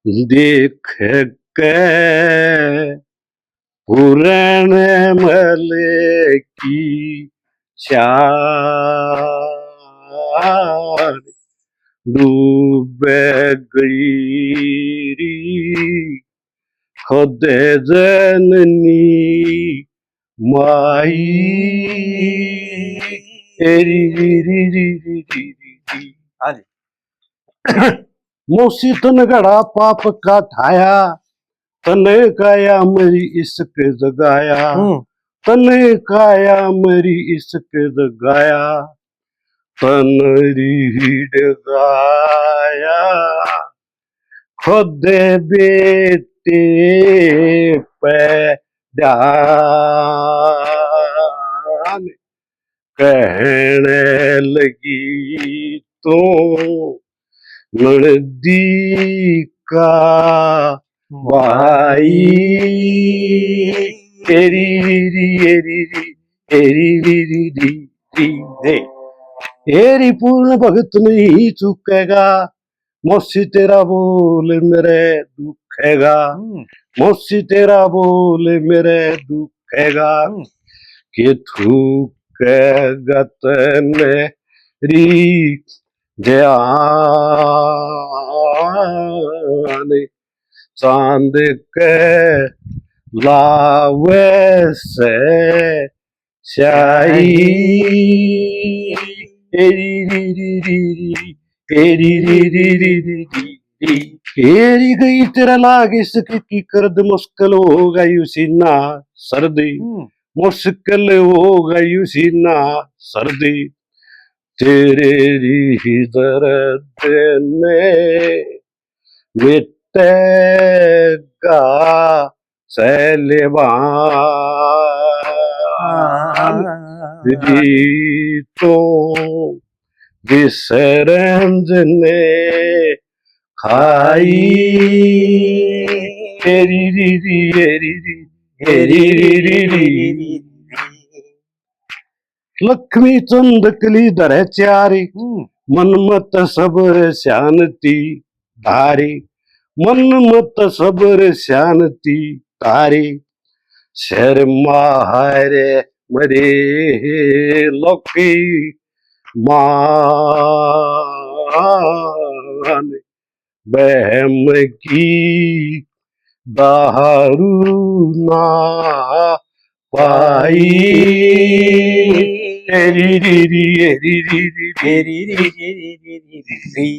देख के पुराने मले की चार डूब गई खुद जननी माई री री री री री री री। हाँ जी। मौसी तन घड़ा पाप का ठाया, तने काया मेरी इश्क जगाया, तने काया मेरी इश्क जगाया, तन रीढ़ गाया खुद बेटे पे ध्यान कहने लगी तो नदी का भाई तेरी एरी पूर्ण भगत नहीं चुकेगा, मौसी तेरा बोल मेरे दुखेगा, मौसी तेरा बोल मेरे दुखेगा, कि थूकेगा तेरी ध्यान चांद के लावे से स्याही एरी गई तेरा लाग इसकी करद मुश्किल हो गई उसीना सर्दी, मुश्किल हो गई उसीना सर्दी, तेरे री दर्द ने मिटेगा सैलबान तो विसरंज ने खाई री री री री री री। लक्ष्मी चंद कली दर चारी, मनमत सबर शांति धारी, मनमत सबर शांति धारी, शर्मा हरे मरे लोकी मान बहम की दारू ना पाई री री री री री री री री री री री।